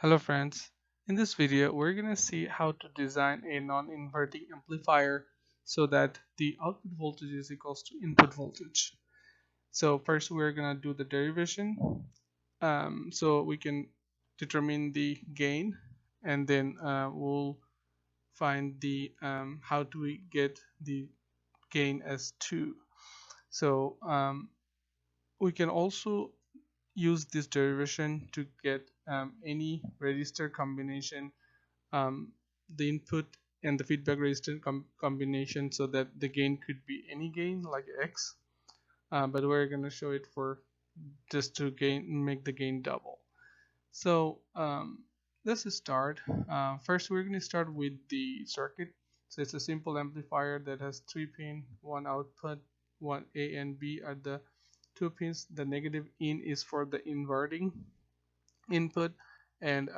Hello friends, in this video we're going to see how to design a non-inverting amplifier so that the output voltage is equals to input voltage. So first we're going to do the derivation so we can determine the gain, and then we'll find the how do we get the gain as 2. So we can also use this derivation to get any register combination, um, the input and the feedback resistor combination, so that the gain could be any gain like X, but we're going to show it for just to make the gain double. So let's start. First we're going to start with the circuit. So it's a simple amplifier that has 3 pins, one output, one A and B are the 2 pins. The negative in is for the inverting input, and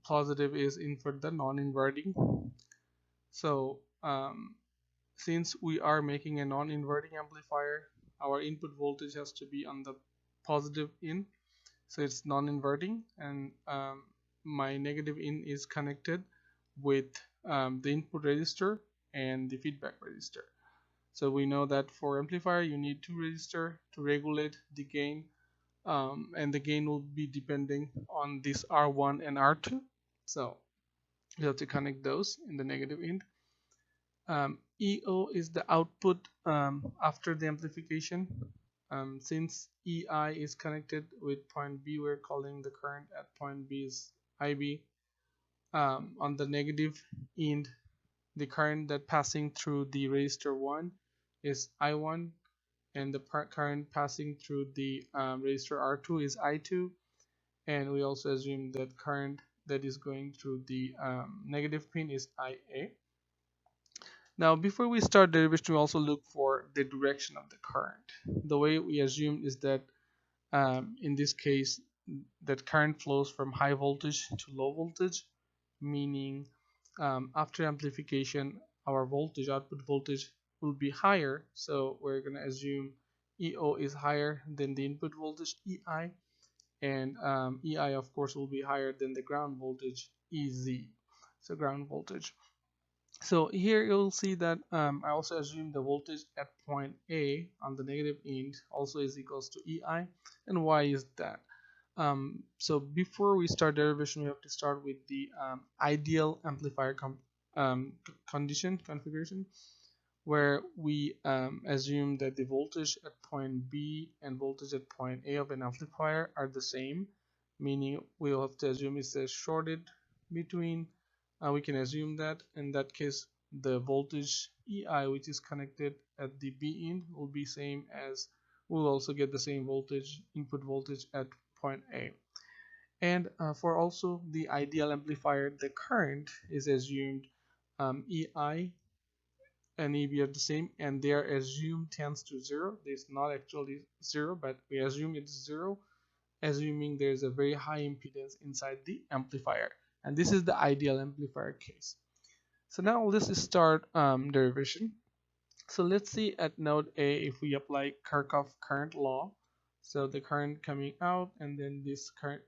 positive is in for the non-inverting. So since we are making a non-inverting amplifier, our input voltage has to be on the positive in, so it's non-inverting, and my negative in is connected with the input register and the feedback register. So we know that for amplifier you need 2 resistors to regulate the gain, and the gain will be depending on this R1 and R2. So you have to connect those in the negative end. EO is the output after the amplification. Since EI is connected with point B, we're calling the current at point B is IB. On the negative end, the current that passing through the resistor 1 is I1, and the current passing through the resistor R2 is I2, and we also assume that current that is going through the negative pin is IA. Now before we start derivation, we also look for the direction of the current. The way we assume is that in this case that current flows from high voltage to low voltage, meaning after amplification our voltage, output voltage, will be higher. So we're going to assume EO is higher than the input voltage EI, and EI of course will be higher than the ground voltage EZ, so ground voltage. So here you'll see that I also assume the voltage at point A on the negative end also is equals to EI. And why is that? So before we start derivation, we have to start with the ideal amplifier condition configuration, where we assume that the voltage at point B and voltage at point A of an amplifier are the same, meaning we'll have to assume it's a shorted between. We can assume that in that case the voltage EI, which is connected at the B end, will be same as, we'll also get the same voltage, input voltage at point A. And for also the ideal amplifier, the current is assumed EI and EB are the same, and they are assumed tends to 0. It's not actually 0, but we assume it's 0, assuming there's a very high impedance inside the amplifier, and this is the ideal amplifier case. So now let's start derivation. So let's see at node A if we apply Kirchhoff current law. So the current coming out, and then this current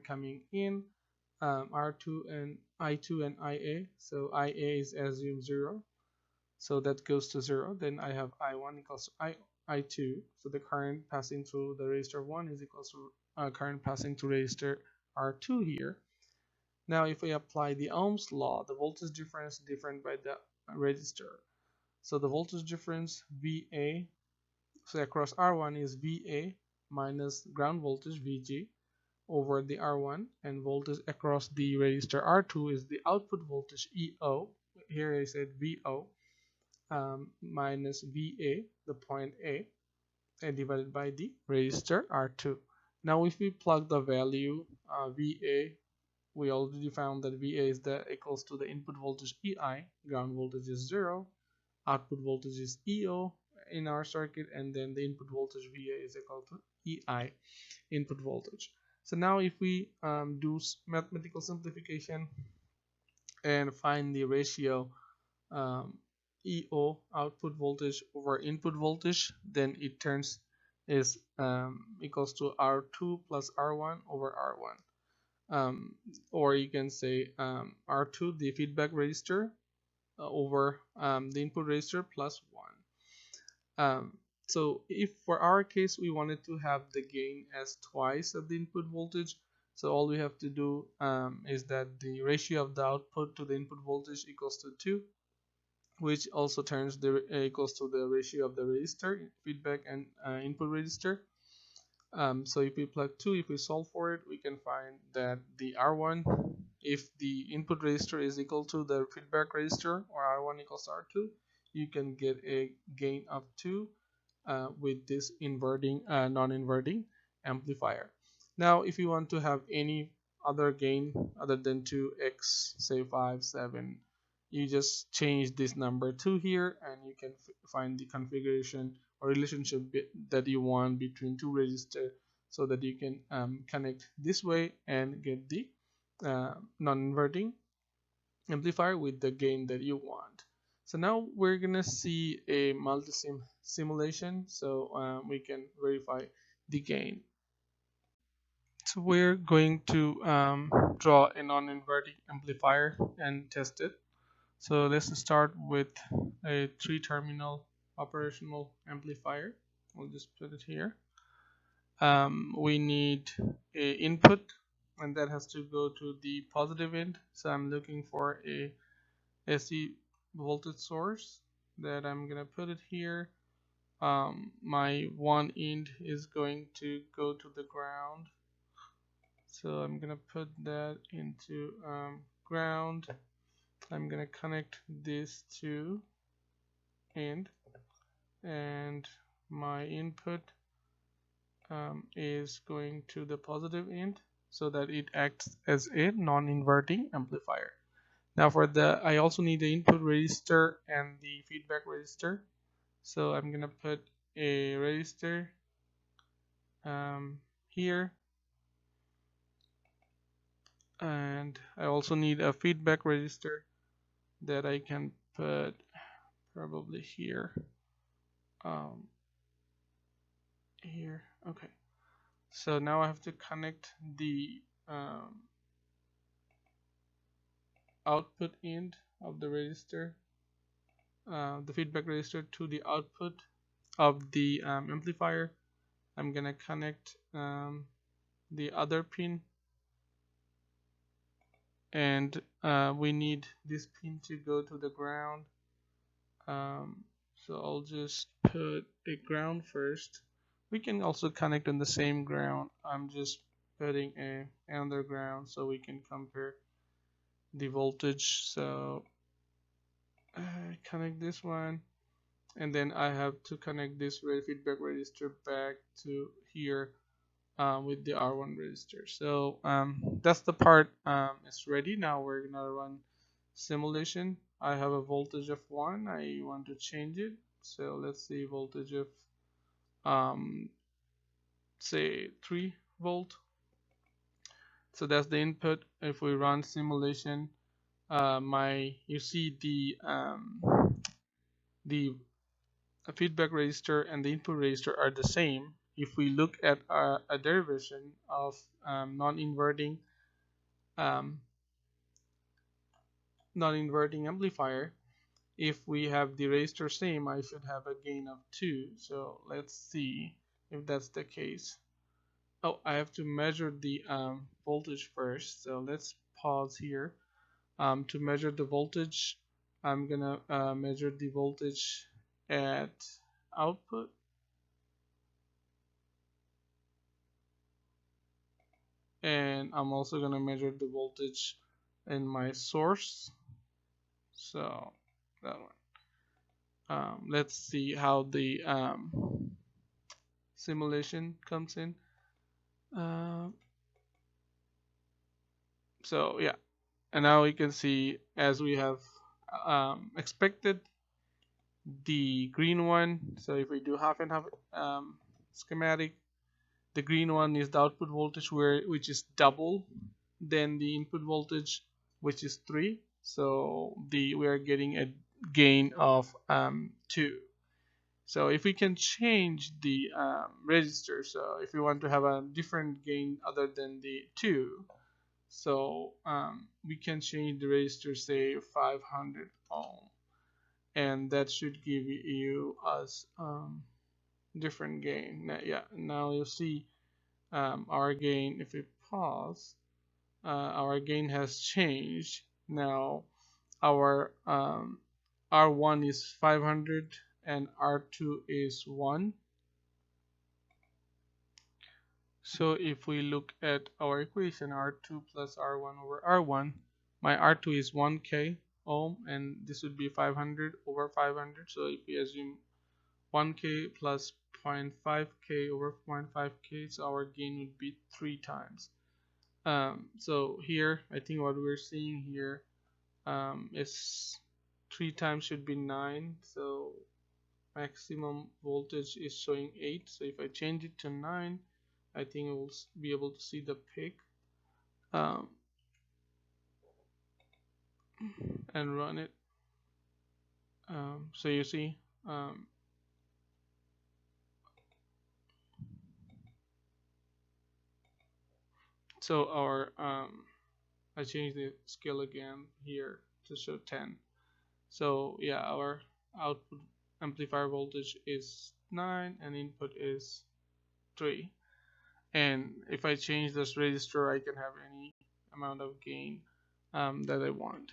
coming in, R2 and I2 and IA. So IA is assumed 0, so that goes to 0. Then I have I1 equals to I2. So the current passing through the resistor 1 is equals to current passing through resistor R2 here. Now if we apply the Ohm's law, the voltage difference different by the resistor. So the voltage difference VA, so across R1 is VA minus ground voltage VG over the R1, and voltage across the resistor R2 is the output voltage EO. Here I said VO minus VA, the point A, and divided by the resistor R2. Now if we plug the value VA, we already found that VA is equals to the input voltage EI, ground voltage is 0, output voltage is EO in our circuit, and then the input voltage VA is equal to EI, input voltage. So now if we do mathematical simplification and find the ratio EO, output voltage, over input voltage, then it turns is equals to R2 plus R1 over R1. um, or you can say R2, the feedback register, over the input register plus 1. So if for our case we wanted to have the gain as twice of the input voltage, so all we have to do is that the ratio of the output to the input voltage equals to 2, which also turns the equals to the ratio of the resistor, feedback and input register. So if we plug 2, if we solve for it, we can find that the R1, if the input resistor is equal to the feedback resistor, or R1 equals R2, you can get a gain of 2 with this inverting non-inverting amplifier. Now if you want to have any other gain other than 2x, say 5, 7, you just change this number 2 here, and you can find the configuration or relationship that you want between two resistors, so that you can connect this way and get the non-inverting amplifier with the gain that you want. So now we're gonna see a multisim simulation, so we can verify the gain. So we're going to draw a non-inverting amplifier and test it. So let's start with a 3-terminal operational amplifier. We'll just put it here. We need a input, and that has to go to the positive end. So I'm looking for a AC voltage source that I'm gonna put it here. My one end is going to go to the ground, so I'm gonna put that into ground. I'm gonna connect this to end, and my input is going to the positive end, so that it acts as a non-inverting amplifier. Now for the, I also need the input register and the feedback register. So I'm gonna put a register here, and I also need a feedback register that I can put probably here. Here, okay. So now I have to connect the output end of the register, the feedback register, to the output of the amplifier. I'm gonna connect the other pin, and we need this pin to go to the ground. So I'll just put a ground first. We can also connect on the same ground. I'm just putting another ground so we can compare the voltage. So connect this one, and then I have to connect this feedback register back to here with the R1 register. So that's the part. It's ready. Now we're gonna run simulation. I have a voltage of 1. I want to change it. So let's see, voltage of say 3 volt. So that's the input. If we run simulation, you see the feedback register and the input register are the same. If we look at a derivation of non-inverting amplifier, if we have the register same, I should have a gain of 2. So let's see if that's the case. Oh, I have to measure the voltage first. So let's pause here. To measure the voltage, I'm gonna measure the voltage at output, and I'm also gonna measure the voltage in my source. So that one. Let's see how the simulation comes in. So yeah, and now we can see, as we have expected, the green one. So if we do half and half schematic, the green one is the output voltage, which is double than the input voltage, which is 3. So we are getting a gain of 2. So if we can change the register, so if we want to have a different gain other than the 2, So we can change the resistor, say 500 ohm, and that should give you us different gain. Now, yeah, now you'll see our gain. If we pause, our gain has changed. Now our R1 is 500 and R2 is 1. So if we look at our equation, R2 plus R1 over R1, my R2 is 1k ohm, and this would be 500 over 500. So if we assume 1k plus 0.5k over 0.5k, so our gain would be 3 times. So here, I think what we're seeing here is 3 times should be 9. So maximum voltage is showing 8. So if I change it to 9, I think we'll be able to see the peak and run it. So you see, so our I changed the scale again here to show 10. So yeah, our output amplifier voltage is 9 and input is 3. And if I change this resistor, I can have any amount of gain that I want.